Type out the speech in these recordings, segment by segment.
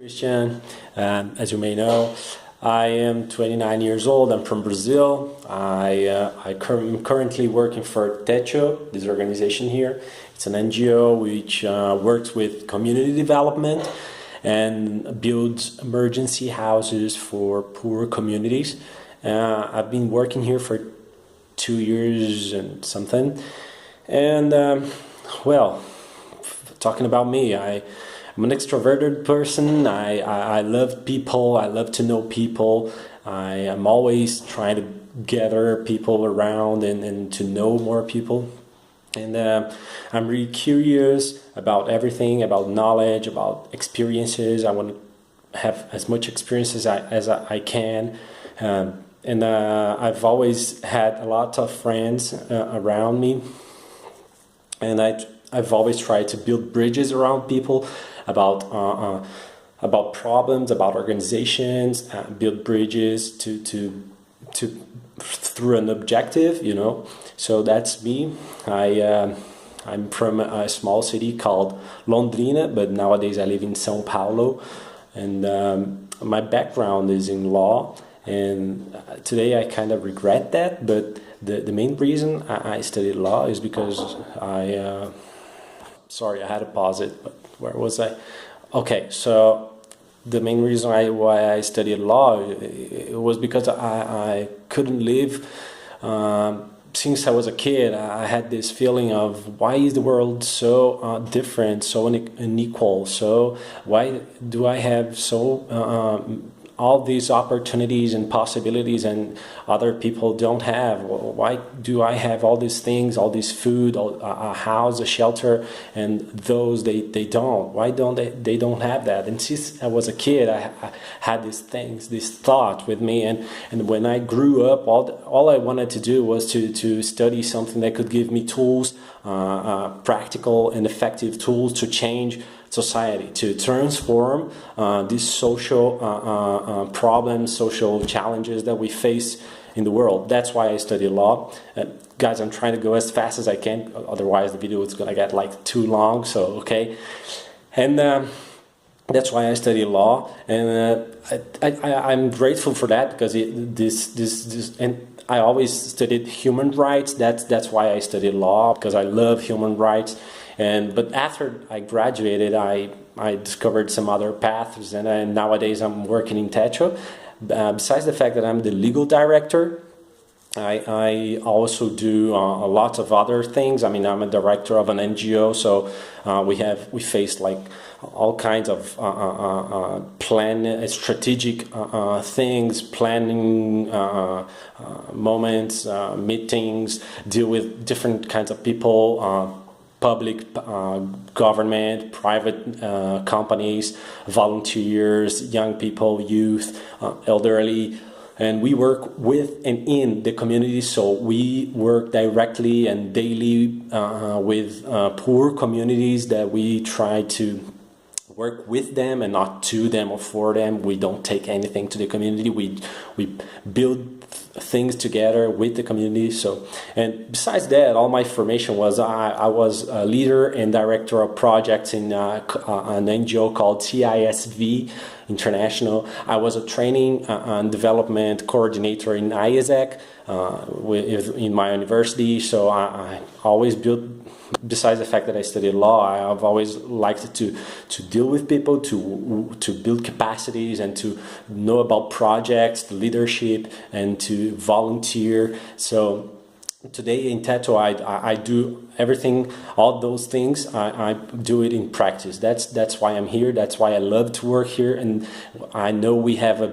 Christian. As you may know, I am 29 years old. I'm from Brazil. I'm currently working for Techo, this organization here. It's an NGO which works with community development and builds emergency houses for poor communities. I've been working here for 2 years and something. And well, talking about me, I'm an extroverted person. I love people. I love to know people. I am always trying to gather people around and to know more people. And I'm really curious about everything, about knowledge, about experiences. I want to have as much experience as I can. And I've always had a lot of friends around me. And I've always tried to build bridges around people about problems, about organizations, build bridges to through an objective, you know. So that's me. I'm from a small city called Londrina, but nowadays I live in São Paulo, and my background is in law. And today I kind of regret that, but the main reason I studied law is because sorry, I had to pause it, but where was I? Okay, so the main reason why I studied law, it was because I couldn't live. Since I was a kid, I had this feeling of why is the world so different, so unequal? So why do I have all these opportunities and possibilities and other people don't have? Why do I have all these things, all this food, a house, a shelter, and those they don't? Why don't they don't have that? And since I was a kid, I had these things, this thought with me, and when I grew up, all I wanted to do was to study something that could give me tools, practical and effective tools to change society, to transform these social problems, social challenges that we face in the world. That's why I study law. Guys, I'm trying to go as fast as I can, otherwise the video is gonna get like too long, so okay. And that's why I study law, and I'm grateful for that, because and I always studied human rights. That's why I studied law, because I love human rights. But after I graduated, I discovered some other paths, and nowadays I'm working in Techo. Besides the fact that I'm the legal director, I also do a lot of other things. I mean, I'm a director of an NGO, so we face like all kinds of strategic things, planning moments, meetings, deal with different kinds of people. Public, government, private companies, volunteers, young people, youth, elderly, and we work with and in the community. So we work directly and daily with poor communities that we try to work with them and not to them or for them. We don't take anything to the community. We build things together with the community. So, and besides that, all my formation was I was a leader and director of projects in an NGO called CISV International. I was a training and development coordinator in ISAC in my university. So I always built. Besides the fact that I studied law, I've always liked to deal with people, to build capacities, and to know about projects, leadership, and to volunteer. So today in Techo, I do everything, all those things. I do it in practice. That's why I'm here. That's why I love to work here, and I know we have a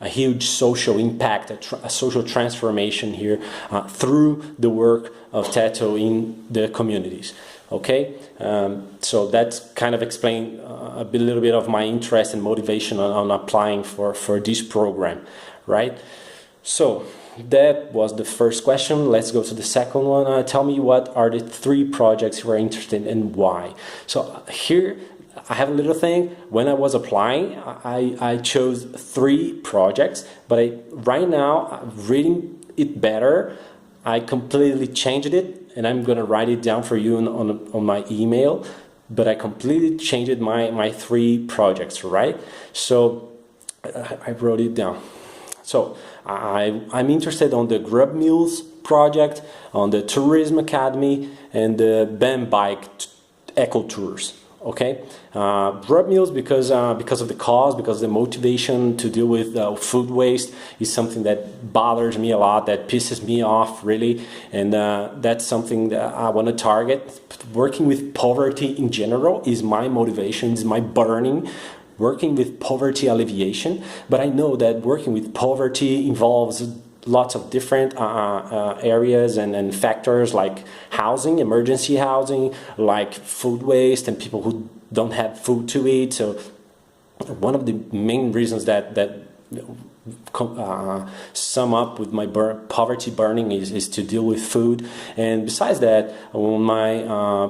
huge social impact, a social transformation here through the work of Techo in the communities. Okay, so that's kind of explain a little bit of my interest and motivation on applying for this program, right? So that was the first question. Let's go to the second one. Tell me, what are the 3 projects you are interested in and why? So here I have a little thing. When I was applying, I chose 3 projects, but right now, reading it better, I completely changed it, and I'm gonna write it down for you on my email. but I completely changed my 3 projects, right? So I wrote it down. So I'm interested on the Grub Mules project, on the Tourism Academy, and the BAM Bike Eco Tours. Okay, Grub Mules because of the cause, because the motivation to deal with food waste is something that bothers me a lot, that pisses me off really, and that's something that I want to target. Working with poverty in general is my motivation, is my burning. Working with poverty alleviation, but I know that working with poverty involves lots of different areas and factors like housing, emergency housing, like food waste and people who don't have food to eat. So one of the main reasons that sum up with my poverty burning is to deal with food. And besides that, on my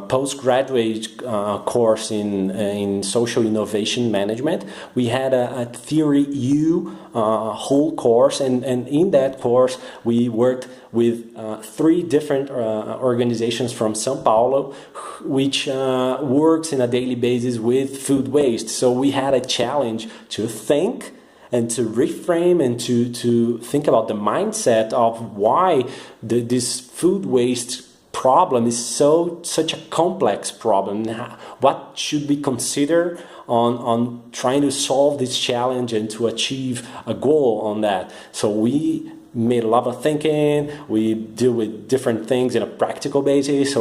postgraduate course in social innovation management, we had a theory U whole course, and in that course we worked with 3 different organizations from São Paulo, which works on a daily basis with food waste. So we had a challenge to think and to reframe and to think about the mindset of why this food waste problem is such a complex problem. What should we consider on trying to solve this challenge and to achieve a goal on that? So we made a lot of thinking. We deal with different things in a practical basis. So